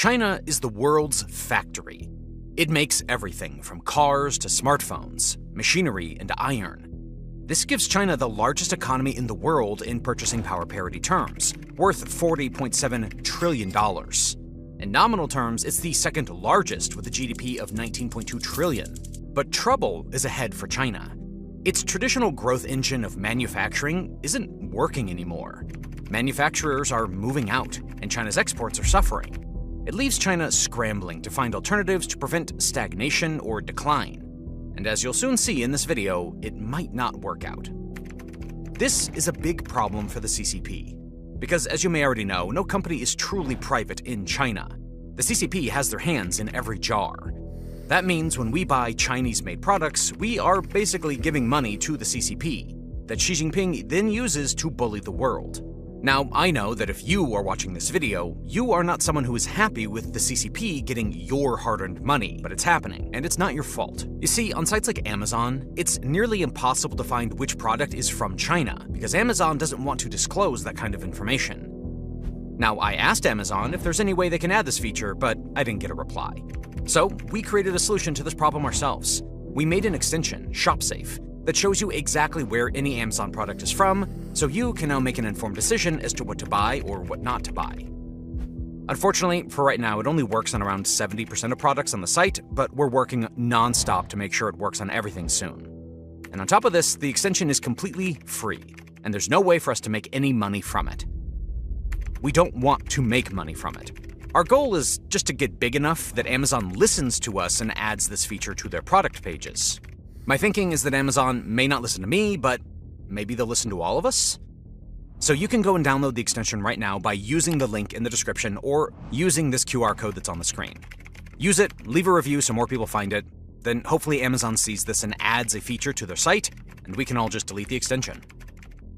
China is the world's factory. It makes everything from cars to smartphones, machinery, and iron. This gives China the largest economy in the world in purchasing power parity terms, worth $40.7 trillion. In nominal terms, it's the second largest with a GDP of $19.2 trillion. But trouble is ahead for China. Its traditional growth engine of manufacturing isn't working anymore. Manufacturers are moving out, and China's exports are suffering. It leaves China scrambling to find alternatives to prevent stagnation or decline. And as you'll soon see in this video, it might not work out. This is a big problem for the CCP. Because as you may already know, no company is truly private in China. The CCP has their hands in every jar. That means when we buy Chinese-made products, we are basically giving money to the CCP that Xi Jinping then uses to bully the world. Now, I know that if you are watching this video, you are not someone who is happy with the CCP getting your hard-earned money, but it's happening, and it's not your fault. You see, on sites like Amazon, it's nearly impossible to find which product is from China, because Amazon doesn't want to disclose that kind of information. Now, I asked Amazon if there's any way they can add this feature, but I didn't get a reply. So, we created a solution to this problem ourselves. We made an extension, ShopSafe, that shows you exactly where any Amazon product is from, so you can now make an informed decision as to what to buy or what not to buy. Unfortunately, for right now, it only works on around 70% of products on the site, but we're working non-stop to make sure it works on everything soon. And on top of this, the extension is completely free, and there's no way for us to make any money from it. We don't want to make money from it. Our goal is just to get big enough that Amazon listens to us and adds this feature to their product pages. My thinking is that Amazon may not listen to me, but maybe they'll listen to all of us? So you can go and download the extension right now by using the link in the description or using this QR code that's on the screen. Use it, leave a review so more people find it, then hopefully Amazon sees this and adds a feature to their site, and we can all just delete the extension.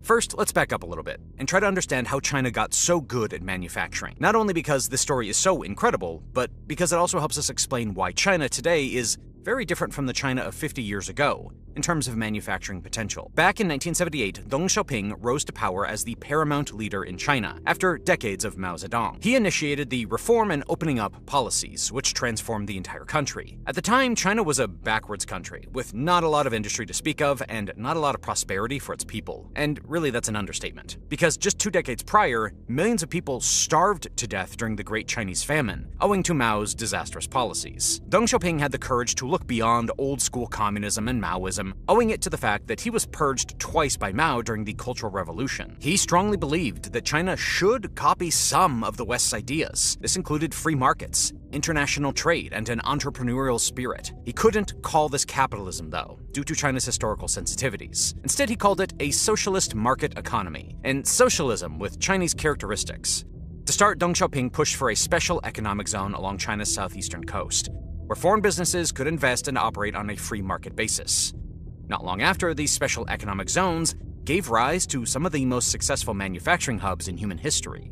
First, let's back up a little bit and try to understand how China got so good at manufacturing. Not only because this story is so incredible, but because it also helps us explain why China today is very different from the China of 50 years ago in terms of manufacturing potential. Back in 1978, Deng Xiaoping rose to power as the paramount leader in China after decades of Mao Zedong. He initiated the reform and opening up policies, which transformed the entire country. At the time, China was a backwards country with not a lot of industry to speak of and not a lot of prosperity for its people. And really, that's an understatement. Because just 2 decades prior, millions of people starved to death during the Great Chinese Famine, owing to Mao's disastrous policies. Deng Xiaoping had the courage to look beyond old-school communism and Maoism, owing it to the fact that he was purged twice by Mao during the Cultural Revolution. He strongly believed that China should copy some of the West's ideas. This included free markets, international trade, and an entrepreneurial spirit. He couldn't call this capitalism, though, due to China's historical sensitivities. Instead, he called it a socialist market economy, and socialism with Chinese characteristics. To start, Deng Xiaoping pushed for a special economic zone along China's southeastern coast, where foreign businesses could invest and operate on a free market basis. Not long after, these special economic zones gave rise to some of the most successful manufacturing hubs in human history.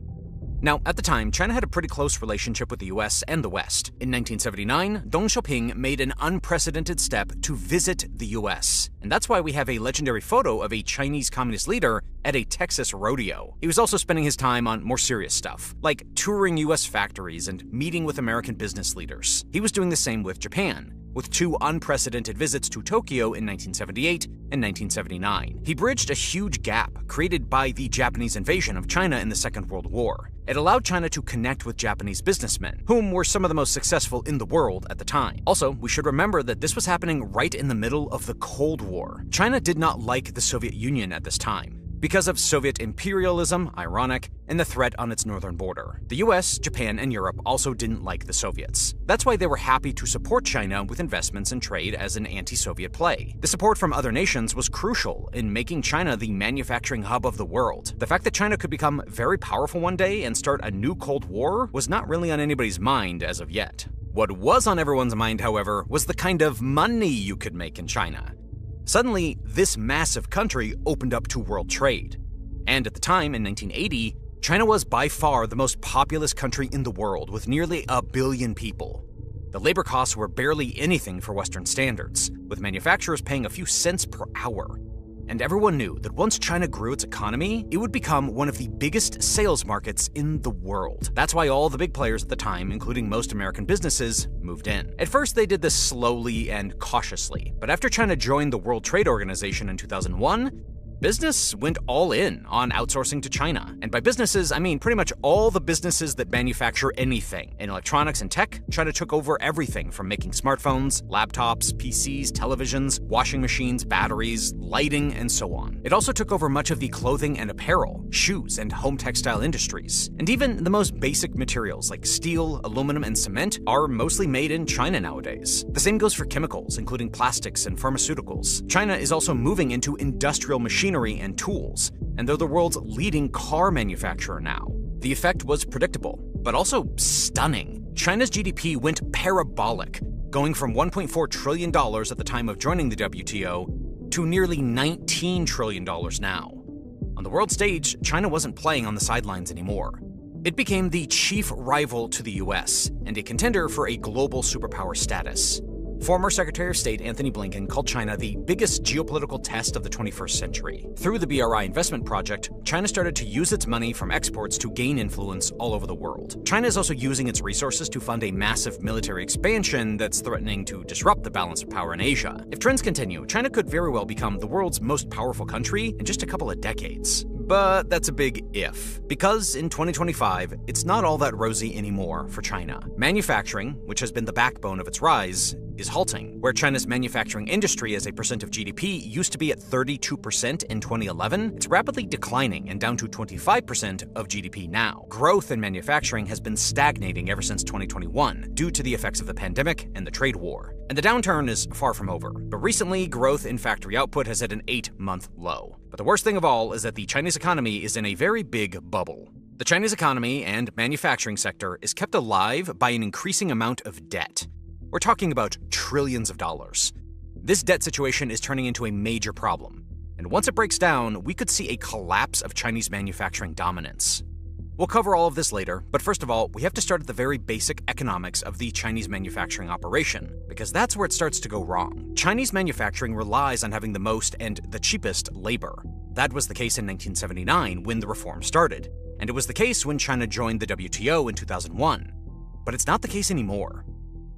Now, at the time, China had a pretty close relationship with the US and the West. In 1979, Deng Xiaoping made an unprecedented step to visit the US. And that's why we have a legendary photo of a Chinese communist leader at a Texas rodeo. He was also spending his time on more serious stuff, like touring US factories and meeting with American business leaders. He was doing the same with Japan, with 2 unprecedented visits to Tokyo in 1978 and 1979. He bridged a huge gap created by the Japanese invasion of China in the Second World War. It allowed China to connect with Japanese businessmen, whom were some of the most successful in the world at the time. Also, we should remember that this was happening right in the middle of the Cold War. China did not like the Soviet Union at this time, because of Soviet imperialism, ironic, and the threat on its northern border. The US, Japan, and Europe also didn't like the Soviets. That's why they were happy to support China with investments and trade as an anti-Soviet play. The support from other nations was crucial in making China the manufacturing hub of the world. The fact that China could become very powerful one day and start a new Cold War was not really on anybody's mind as of yet. What was on everyone's mind, however, was the kind of money you could make in China. Suddenly, this massive country opened up to world trade. And at the time, in 1980, China was by far the most populous country in the world, with nearly 1 billion people. The labor costs were barely anything for Western standards, with manufacturers paying a few cents per hour. And everyone knew that once China grew its economy, it would become one of the biggest sales markets in the world. That's why all the big players at the time, including most American businesses, moved in. At first, they did this slowly and cautiously, but after China joined the World Trade Organization in 2001, business went all in on outsourcing to China. And by businesses, I mean pretty much all the businesses that manufacture anything. In electronics and tech, China took over everything from making smartphones, laptops, PCs, televisions, washing machines, batteries, lighting, and so on. It also took over much of the clothing and apparel, shoes, and home textile industries. And even the most basic materials like steel, aluminum, and cement are mostly made in China nowadays. The same goes for chemicals, including plastics and pharmaceuticals. China is also moving into industrial machinery and tools, and they're the world's leading car manufacturer now. The effect was predictable, but also stunning. China's GDP went parabolic, going from $1.4 trillion at the time of joining the WTO to nearly $19 trillion now. On the world stage, China wasn't playing on the sidelines anymore. It became the chief rival to the US and a contender for a global superpower status. Former Secretary of State Anthony Blinken called China the biggest geopolitical test of the 21st century. Through the BRI investment project, China started to use its money from exports to gain influence all over the world. China is also using its resources to fund a massive military expansion that's threatening to disrupt the balance of power in Asia. If trends continue, China could very well become the world's most powerful country in just a couple of decades. But that's a big if, because in 2025, it's not all that rosy anymore for China. Manufacturing, which has been the backbone of its rise, is halting. Where China's manufacturing industry as a percent of GDP used to be at 32% in 2011, it's rapidly declining and down to 25% of GDP now. Growth in manufacturing has been stagnating ever since 2021 due to the effects of the pandemic and the trade war. And the downturn is far from over. But recently, growth in factory output has hit an 8-month low. But the worst thing of all is that the Chinese economy is in a very big bubble. The Chinese economy and manufacturing sector is kept alive by an increasing amount of debt. We're talking about trillions of dollars. This debt situation is turning into a major problem. And once it breaks down, we could see a collapse of Chinese manufacturing dominance. We'll cover all of this later, but first of all, we have to start at the very basic economics of the Chinese manufacturing operation, because that's where it starts to go wrong. Chinese manufacturing relies on having the most and the cheapest labor. That was the case in 1979 when the reform started, and it was the case when China joined the WTO in 2001. But it's not the case anymore.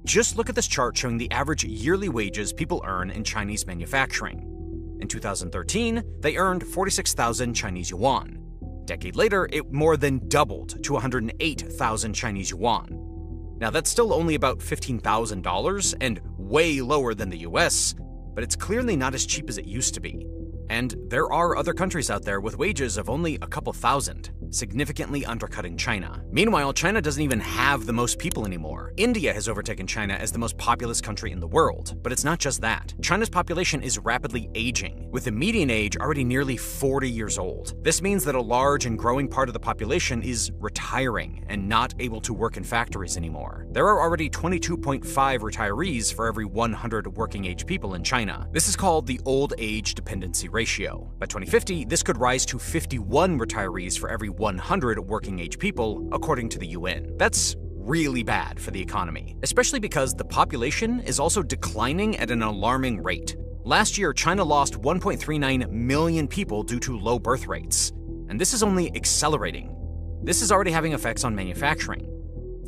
Just look at this chart showing the average yearly wages people earn in Chinese manufacturing. In 2013, they earned 46,000 Chinese yuan. A decade later, it more than doubled to 108,000 Chinese yuan. Now, that's still only about $15,000 and way lower than the US, but it's clearly not as cheap as it used to be. And there are other countries out there with wages of only a couple thousand, significantly undercutting China. Meanwhile, China doesn't even have the most people anymore. India has overtaken China as the most populous country in the world. But it's not just that. China's population is rapidly aging, with the median age already nearly 40 years old. This means that a large and growing part of the population is retiring and not able to work in factories anymore. There are already 22.5 retirees for every 100 working-age people in China. This is called the old age dependency ratio. By 2050, this could rise to 51 retirees for every 100 working-age people, according to the UN. That's really bad for the economy, especially because the population is also declining at an alarming rate. Last year, China lost 1.39 million people due to low birth rates, and this is only accelerating. This is already having effects on manufacturing.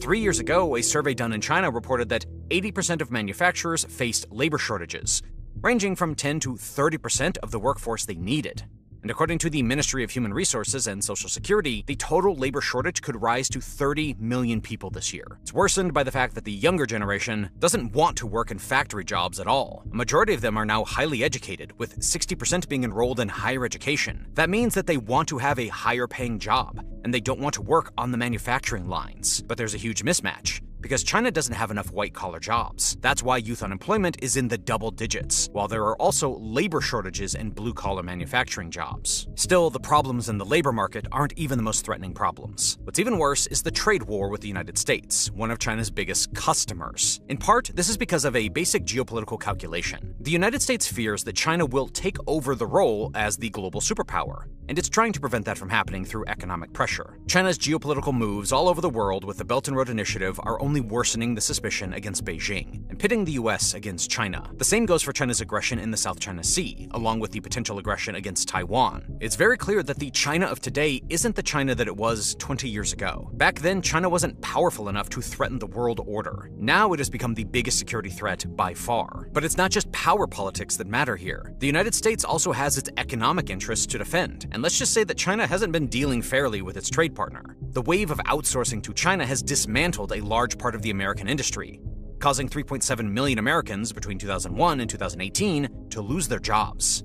3 years ago, a survey done in China reported that 80% of manufacturers faced labor shortages, ranging from 10 to 30% of the workforce they needed. And according to the Ministry of Human Resources and Social Security, the total labor shortage could rise to 30 million people this year. It's worsened by the fact that the younger generation doesn't want to work in factory jobs at all. A majority of them are now highly educated, with 60% being enrolled in higher education. That means that they want to have a higher paying job, and they don't want to work on the manufacturing lines. But there's a huge mismatch, because China doesn't have enough white-collar jobs. That's why youth unemployment is in the double digits, while there are also labor shortages in blue-collar manufacturing jobs. Still, the problems in the labor market aren't even the most threatening problems. What's even worse is the trade war with the United States, one of China's biggest customers. In part, this is because of a basic geopolitical calculation. The United States fears that China will take over the role as the global superpower, and it's trying to prevent that from happening through economic pressure. China's geopolitical moves all over the world with the Belt and Road Initiative are only worsening the suspicion against Beijing. In and pitting the US against China. The same goes for China's aggression in the South China Sea, along with the potential aggression against Taiwan. It's very clear that the China of today isn't the China that it was 20 years ago. Back then, China wasn't powerful enough to threaten the world order. Now it has become the biggest security threat by far. But it's not just power politics that matter here. The United States also has its economic interests to defend, and let's just say that China hasn't been dealing fairly with its trade partner. The wave of outsourcing to China has dismantled a large part of the American industry, causing 3.7 million Americans between 2001 and 2018 to lose their jobs.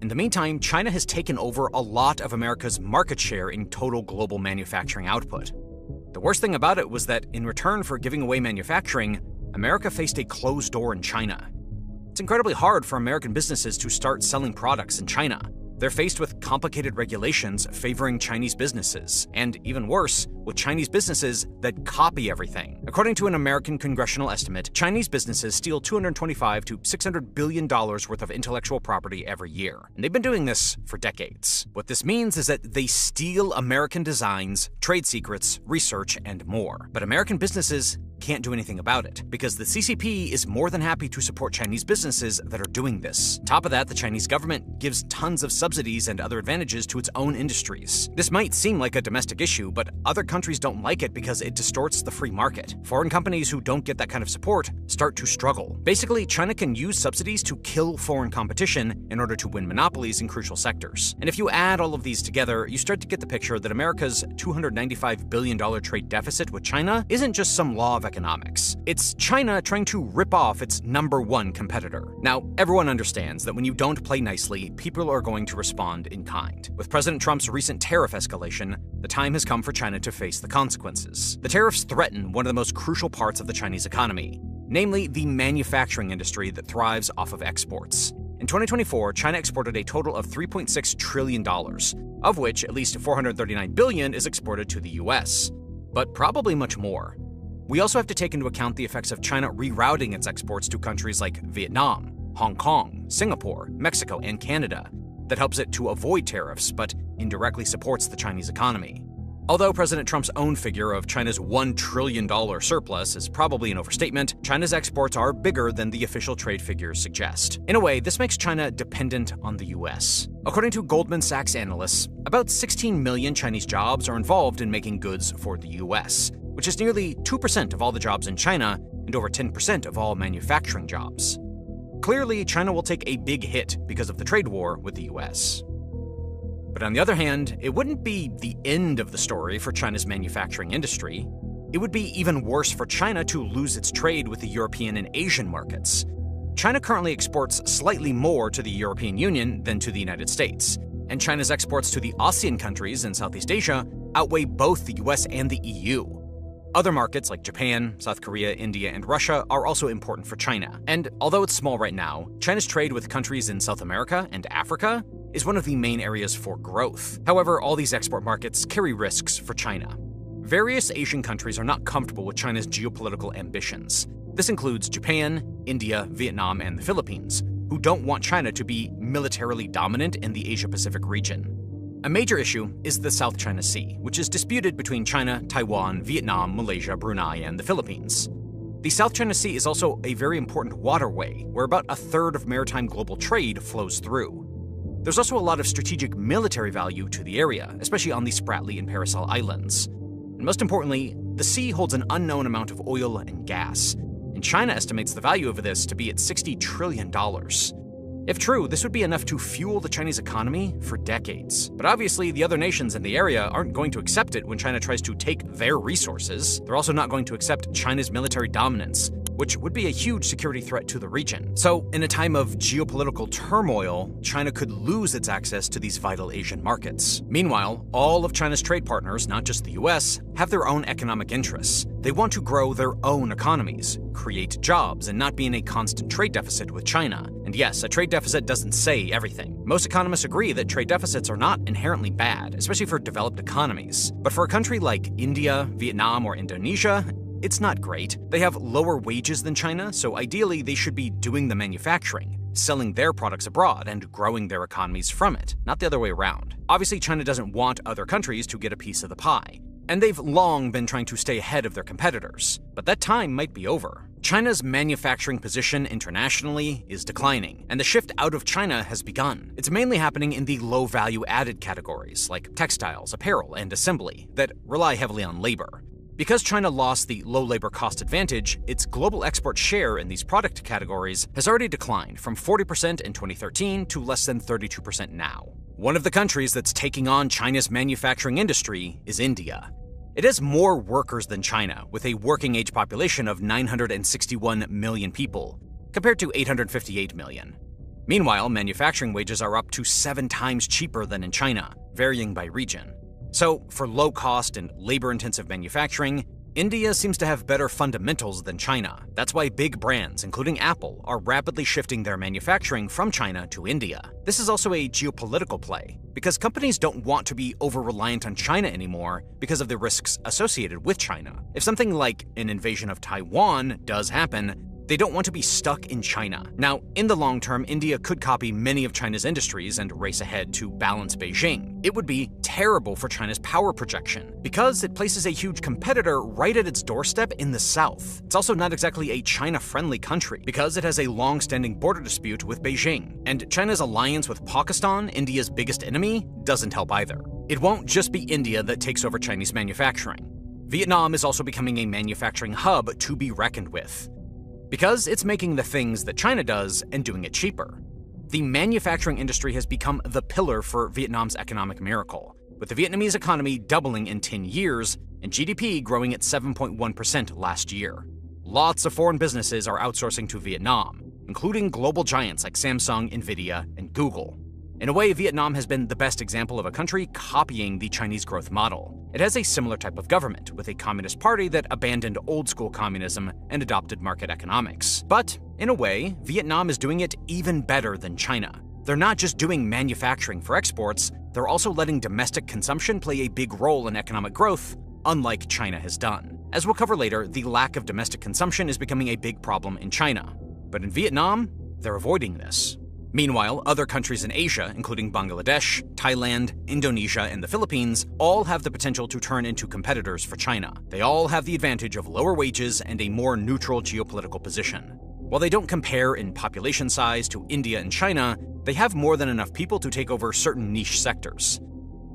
In the meantime, China has taken over a lot of America's market share in total global manufacturing output. The worst thing about it was that in return for giving away manufacturing, America faced a closed door in China. It's incredibly hard for American businesses to start selling products in China. They're faced with complicated regulations favoring Chinese businesses, and even worse, with Chinese businesses that copy everything. According to an American congressional estimate, Chinese businesses steal $225 to $600 billion worth of intellectual property every year, and they've been doing this for decades. What this means is that they steal American designs, trade secrets, research, and more. But American businesses can't do anything about it, because the CCP is more than happy to support Chinese businesses that are doing this. Top of that, the Chinese government gives tons of subsidies and other advantages to its own industries. This might seem like a domestic issue, but other countries don't like it because it distorts the free market. Foreign companies who don't get that kind of support start to struggle. Basically, China can use subsidies to kill foreign competition in order to win monopolies in crucial sectors. And if you add all of these together, you start to get the picture that America's $295 billion trade deficit with China isn't just some law of economics. It's China trying to rip off its #1 competitor. Now, everyone understands that when you don't play nicely, people are going to respond in kind. With President Trump's recent tariff escalation, the time has come for China to face the consequences. The tariffs threaten one of the most crucial parts of the Chinese economy, namely the manufacturing industry that thrives off of exports. In 2024, China exported a total of $3.6 trillion, of which at least $439 billion is exported to the US, but probably much more. We also have to take into account the effects of China rerouting its exports to countries like Vietnam, Hong Kong, Singapore, Mexico, and Canada. That helps it to avoid tariffs, but indirectly supports the Chinese economy. Although President Trump's own figure of China's $1 trillion surplus is probably an overstatement, China's exports are bigger than the official trade figures suggest. In a way, this makes China dependent on the US. According to Goldman Sachs analysts, about 16 million Chinese jobs are involved in making goods for the US, which is nearly 2% of all the jobs in China and over 10% of all manufacturing jobs. Clearly, China will take a big hit because of the trade war with the US. But on the other hand, it wouldn't be the end of the story for China's manufacturing industry. It would be even worse for China to lose its trade with the European and Asian markets. China currently exports slightly more to the European Union than to the United States, and China's exports to the ASEAN countries in Southeast Asia outweigh both the US and the EU. Other markets like Japan, South Korea, India, and Russia are also important for China. And although it's small right now, China's trade with countries in South America and Africa is one of the main areas for growth. However, all these export markets carry risks for China. Various Asian countries are not comfortable with China's geopolitical ambitions. This includes Japan, India, Vietnam, and the Philippines, who don't want China to be militarily dominant in the Asia-Pacific region. A major issue is the South China Sea, which is disputed between China, Taiwan, Vietnam, Malaysia, Brunei, and the Philippines. The South China Sea is also a very important waterway, where about a third of maritime global trade flows through. There's also a lot of strategic military value to the area, especially on the Spratly and Paracel Islands. And most importantly, the sea holds an unknown amount of oil and gas, and China estimates the value of this to be at $60 trillion. If true, this would be enough to fuel the Chinese economy for decades. But obviously, the other nations in the area aren't going to accept it when China tries to take their resources. They're also not going to accept China's military dominance, which would be a huge security threat to the region. So, in a time of geopolitical turmoil, China could lose its access to these vital Asian markets. Meanwhile, all of China's trade partners, not just the US, have their own economic interests. They want to grow their own economies, create jobs, and not be in a constant trade deficit with China. And yes, a trade deficit doesn't say everything. Most economists agree that trade deficits are not inherently bad, especially for developed economies. But for a country like India, Vietnam, or Indonesia, it's not great. They have lower wages than China, so ideally they should be doing the manufacturing, selling their products abroad and growing their economies from it, not the other way around. Obviously, China doesn't want other countries to get a piece of the pie. And they've long been trying to stay ahead of their competitors. But that time might be over. China's manufacturing position internationally is declining, and the shift out of China has begun. It's mainly happening in the low value-added categories like textiles, apparel, and assembly that rely heavily on labor. Because China lost the low labor cost advantage, its global export share in these product categories has already declined from 40% in 2013 to less than 32% now. One of the countries that's taking on China's manufacturing industry is India. It has more workers than China, with a working age population of 961 million people, compared to 858 million. Meanwhile, manufacturing wages are up to 7 times cheaper than in China, varying by region. So, for low-cost and labor-intensive manufacturing, India seems to have better fundamentals than China. That's why big brands, including Apple, are rapidly shifting their manufacturing from China to India. This is also a geopolitical play, because companies don't want to be over-reliant on China anymore because of the risks associated with China. If something like an invasion of Taiwan does happen, they don't want to be stuck in China. Now, in the long term, India could copy many of China's industries and race ahead to balance Beijing. It would be terrible for China's power projection, because it places a huge competitor right at its doorstep in the south. It's also not exactly a China-friendly country, because it has a long-standing border dispute with Beijing. And China's alliance with Pakistan, India's biggest enemy, doesn't help either. It won't just be India that takes over Chinese manufacturing. Vietnam is also becoming a manufacturing hub to be reckoned with, because it's making the things that China does and doing it cheaper. The manufacturing industry has become the pillar for Vietnam's economic miracle, with the Vietnamese economy doubling in 10 years and GDP growing at 7.1% last year. Lots of foreign businesses are outsourcing to Vietnam, including global giants like Samsung, Nvidia, and Google. In a way, Vietnam has been the best example of a country copying the Chinese growth model. It has a similar type of government, with a communist party that abandoned old-school communism and adopted market economics. But, in a way, Vietnam is doing it even better than China. They're not just doing manufacturing for exports, they're also letting domestic consumption play a big role in economic growth, unlike China has done. As we'll cover later, the lack of domestic consumption is becoming a big problem in China. But in Vietnam, they're avoiding this. Meanwhile, other countries in Asia, including Bangladesh, Thailand, Indonesia, and the Philippines, all have the potential to turn into competitors for China. They all have the advantage of lower wages and a more neutral geopolitical position. While they don't compare in population size to India and China, they have more than enough people to take over certain niche sectors.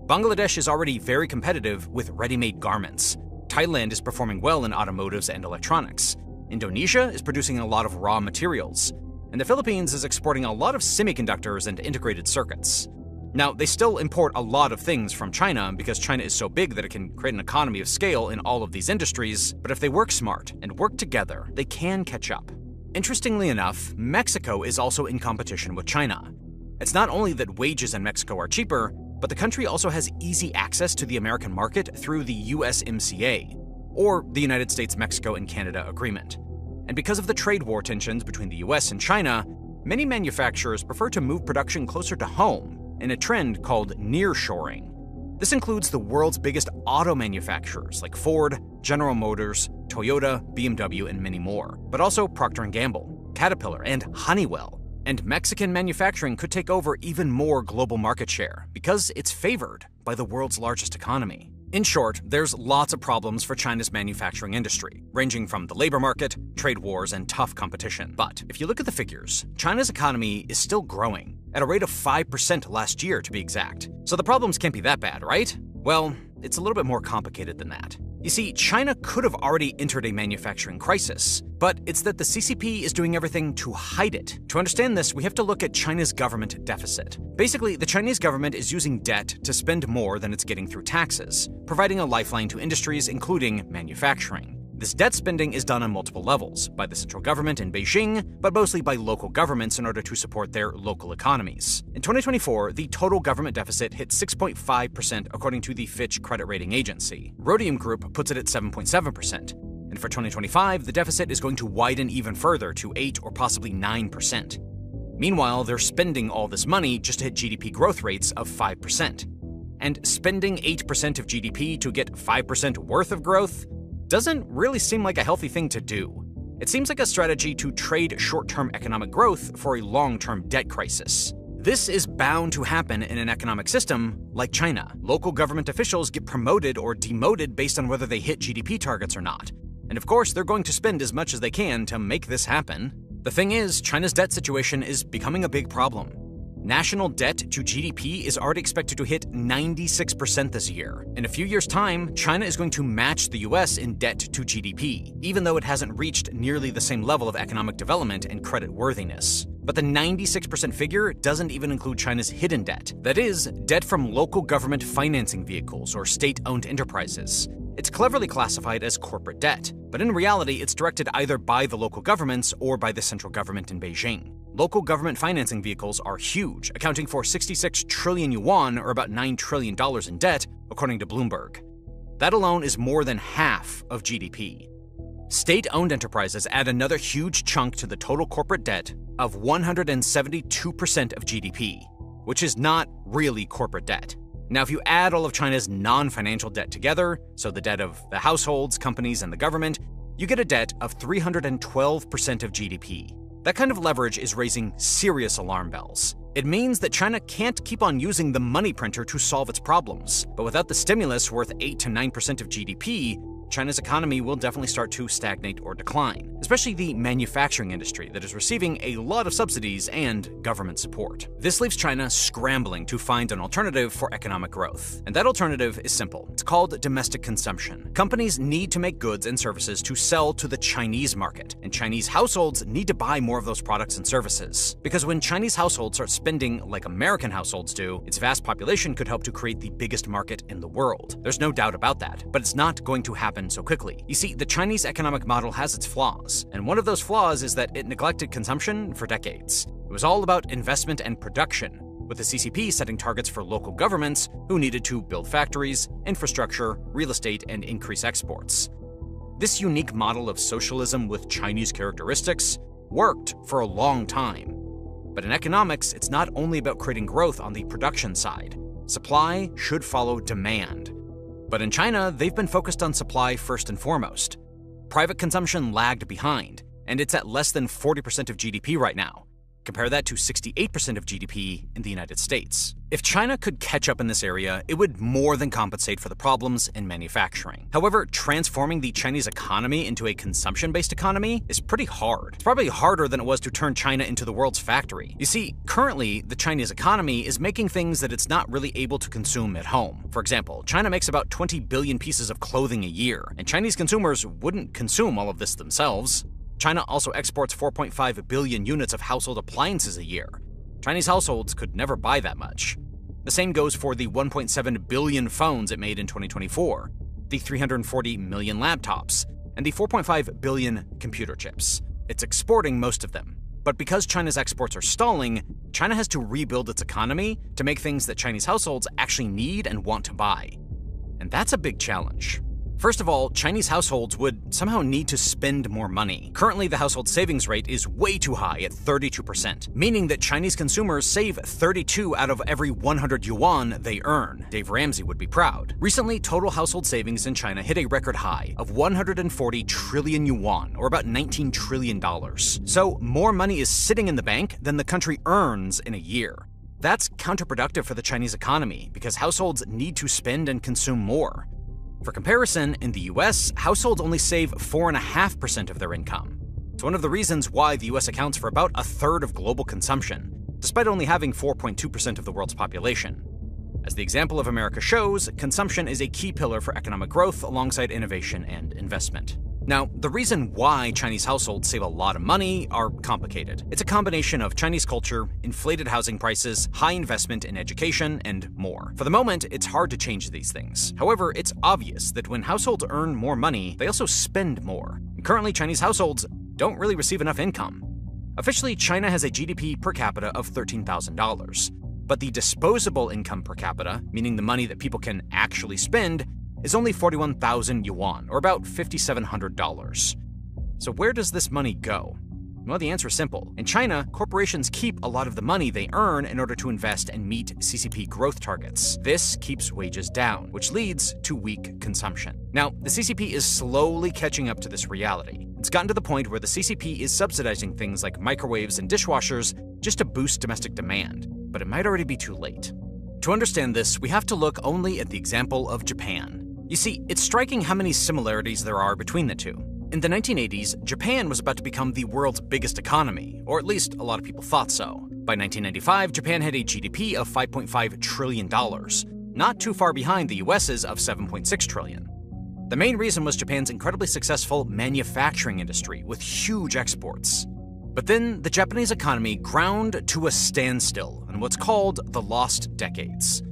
Bangladesh is already very competitive with ready-made garments. Thailand is performing well in automotives and electronics. Indonesia is producing a lot of raw materials. And the Philippines is exporting a lot of semiconductors and integrated circuits. Now, they still import a lot of things from China because China is so big that it can create an economy of scale in all of these industries, but if they work smart and work together, they can catch up. Interestingly enough, Mexico is also in competition with China. It's not only that wages in Mexico are cheaper, but the country also has easy access to the American market through the USMCA, or the United States, Mexico, and Canada Agreement. And because of the trade war tensions between the US and China, many manufacturers prefer to move production closer to home in a trend called nearshoring. This includes the world's biggest auto manufacturers like Ford, General Motors, Toyota, BMW, and many more, but also Procter & Gamble, Caterpillar, and Honeywell. And Mexican manufacturing could take over even more global market share because it's favored by the world's largest economy. In short, there's lots of problems for China's manufacturing industry, ranging from the labor market, trade wars, and tough competition. But if you look at the figures, China's economy is still growing, at a rate of 5% last year to be exact. So the problems can't be that bad, right? Well, it's a little bit more complicated than that. You see, China could have already entered a manufacturing crisis, but it's that the CCP is doing everything to hide it. To understand this, we have to look at China's government deficit. Basically, the Chinese government is using debt to spend more than it's getting through taxes, providing a lifeline to industries, including manufacturing. This debt spending is done on multiple levels, by the central government in Beijing, but mostly by local governments in order to support their local economies. In 2024, the total government deficit hit 6.5% according to the Fitch credit rating agency. Rhodium Group puts it at 7.7%. And for 2025, the deficit is going to widen even further to 8 or possibly 9%. Meanwhile, they're spending all this money just to hit GDP growth rates of 5%. And spending 8% of GDP to get 5% worth of growth doesn't really seem like a healthy thing to do. It seems like a strategy to trade short-term economic growth for a long-term debt crisis. This is bound to happen in an economic system like China. Local government officials get promoted or demoted based on whether they hit GDP targets or not. And of course, they're going to spend as much as they can to make this happen. The thing is, China's debt situation is becoming a big problem. National debt to GDP is already expected to hit 96% this year. In a few years' time, China is going to match the US in debt to GDP, even though it hasn't reached nearly the same level of economic development and creditworthiness. But the 96% figure doesn't even include China's hidden debt. That is, debt from local government financing vehicles or state-owned enterprises. It's cleverly classified as corporate debt, but in reality, it's directed either by the local governments or by the central government in Beijing. Local government financing vehicles are huge, accounting for 66 trillion yuan, or about $9 trillion in debt, according to Bloomberg. That alone is more than half of GDP. State-owned enterprises add another huge chunk to the total corporate debt of 172% of GDP, which is not really corporate debt. Now, if you add all of China's non-financial debt together, so the debt of the households, companies, and the government, you get a debt of 312% of GDP. That kind of leverage is raising serious alarm bells. It means that China can't keep on using the money printer to solve its problems. But without the stimulus worth 8 to 9% of GDP, China's economy will definitely start to stagnate or decline, especially the manufacturing industry that is receiving a lot of subsidies and government support. This leaves China scrambling to find an alternative for economic growth. And that alternative is simple. It's called domestic consumption. Companies need to make goods and services to sell to the Chinese market, and Chinese households need to buy more of those products and services. Because when Chinese households start spending like American households do, its vast population could help to create the biggest market in the world. There's no doubt about that, but it's not going to happen so quickly. You see, the Chinese economic model has its flaws, and one of those flaws is that it neglected consumption for decades. It was all about investment and production, with the CCP setting targets for local governments who needed to build factories, infrastructure, real estate, and increase exports. This unique model of socialism with Chinese characteristics worked for a long time. But in economics, it's not only about creating growth on the production side. Supply should follow demand. But in China, they've been focused on supply first and foremost. Private consumption lagged behind, and it's at less than 40% of GDP right now. Compare that to 68% of GDP in the United States. If China could catch up in this area, it would more than compensate for the problems in manufacturing. However, transforming the Chinese economy into a consumption-based economy is pretty hard. It's probably harder than it was to turn China into the world's factory. You see, currently, the Chinese economy is making things that it's not really able to consume at home. For example, China makes about 20 billion pieces of clothing a year, and Chinese consumers wouldn't consume all of this themselves. China also exports 4.5 billion units of household appliances a year. Chinese households could never buy that much. The same goes for the 1.7 billion phones it made in 2024, the 340 million laptops, and the 4.5 billion computer chips. It's exporting most of them. But because China's exports are stalling, China has to rebuild its economy to make things that Chinese households actually need and want to buy. And that's a big challenge. First of all, Chinese households would somehow need to spend more money. Currently, the household savings rate is way too high at 32%, meaning that Chinese consumers save 32 out of every 100 yuan they earn. Dave Ramsey would be proud. Recently, total household savings in China hit a record high of 140 trillion yuan, or about $19 trillion. So more money is sitting in the bank than the country earns in a year. That's counterproductive for the Chinese economy because households need to spend and consume more. For comparison, in the US, households only save 4.5% of their income. It's one of the reasons why the US accounts for about a third of global consumption, despite only having 4.2% of the world's population. As the example of America shows, consumption is a key pillar for economic growth alongside innovation and investment. Now, the reason why Chinese households save a lot of money are complicated. It's a combination of Chinese culture, inflated housing prices, high investment in education, and more. For the moment, it's hard to change these things. However, it's obvious that when households earn more money, they also spend more. And currently, Chinese households don't really receive enough income. Officially, China has a GDP per capita of $13,000. But the disposable income per capita, meaning the money that people can actually spend, is only 41,000 yuan, or about $5,700. So where does this money go? Well, the answer is simple. In China, corporations keep a lot of the money they earn in order to invest and meet CCP growth targets. This keeps wages down, which leads to weak consumption. Now, the CCP is slowly catching up to this reality. It's gotten to the point where the CCP is subsidizing things like microwaves and dishwashers just to boost domestic demand. but it might already be too late. To understand this, we have to look only at the example of Japan. You see, it's striking how many similarities there are between the two. In the 1980s, Japan was about to become the world's biggest economy, or at least a lot of people thought so. By 1995, Japan had a GDP of $5.5 trillion, not too far behind the US's of $7.6 trillion. The main reason was Japan's incredibly successful manufacturing industry with huge exports. But then the Japanese economy ground to a standstill in what's called the lost decades.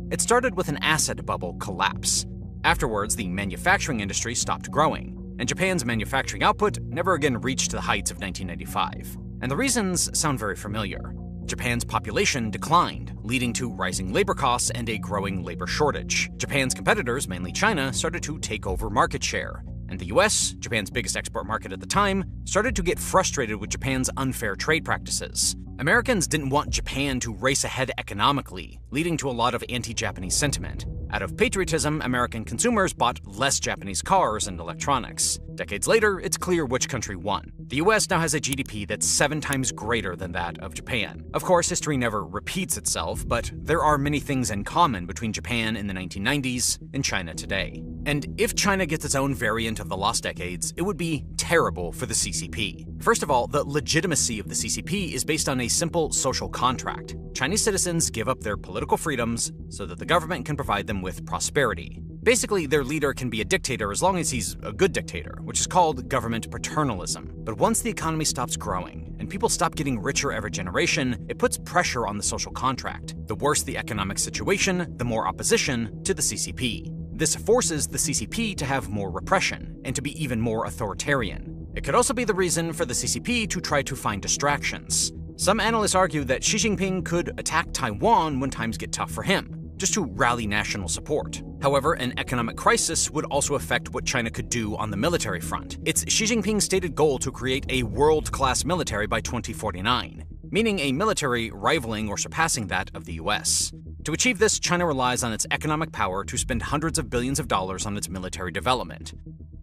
It started with an asset bubble collapse. Afterwards, the manufacturing industry stopped growing, and Japan's manufacturing output never again reached the heights of 1995. And the reasons sound very familiar. Japan's population declined, leading to rising labor costs and a growing labor shortage. Japan's competitors, mainly China, started to take over market share. And the US, Japan's biggest export market at the time, started to get frustrated with Japan's unfair trade practices. Americans didn't want Japan to race ahead economically, leading to a lot of anti-Japanese sentiment. Out of patriotism, American consumers bought less Japanese cars and electronics. Decades later, it's clear which country won. The US now has a GDP that's 7 times greater than that of Japan. Of course, history never repeats itself, but there are many things in common between Japan in the 1990s and China today. And if China gets its own variant of the lost decades, it would be terrible for the CCP. First of all, the legitimacy of the CCP is based on a simple social contract. Chinese citizens give up their political freedoms so that the government can provide them with prosperity. Basically, their leader can be a dictator as long as he's a good dictator, which is called government paternalism. But once the economy stops growing and people stop getting richer every generation, it puts pressure on the social contract. The worse the economic situation, the more opposition to the CCP. This forces the CCP to have more repression and to be even more authoritarian. It could also be the reason for the CCP to try to find distractions. Some analysts argue that Xi Jinping could attack Taiwan when times get tough for him, just to rally national support. However, an economic crisis would also affect what China could do on the military front. It's Xi Jinping's stated goal to create a world-class military by 2049, meaning a military rivaling or surpassing that of the US. To achieve this, China relies on its economic power to spend hundreds of billions of dollars on its military development.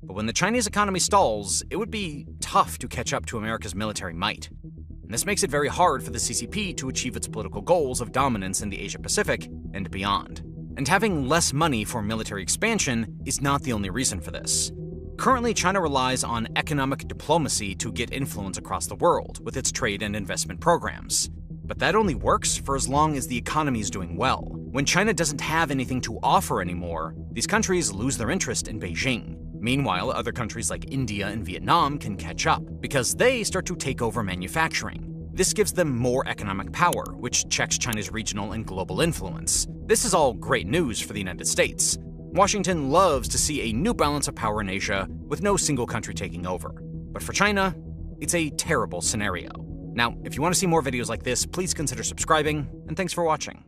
But when the Chinese economy stalls, it would be tough to catch up to America's military might. And this makes it very hard for the CCP to achieve its political goals of dominance in the Asia-Pacific and beyond. And having less money for military expansion is not the only reason for this. Currently, China relies on economic diplomacy to get influence across the world with its trade and investment programs. But that only works for as long as the economy is doing well. When China doesn't have anything to offer anymore, these countries lose their interest in Beijing. Meanwhile, other countries like India and Vietnam can catch up because they start to take over manufacturing. This gives them more economic power, which checks China's regional and global influence. This is all great news for the United States. Washington loves to see a new balance of power in Asia with no single country taking over. But for China, it's a terrible scenario. Now, if you want to see more videos like this, please consider subscribing, and thanks for watching.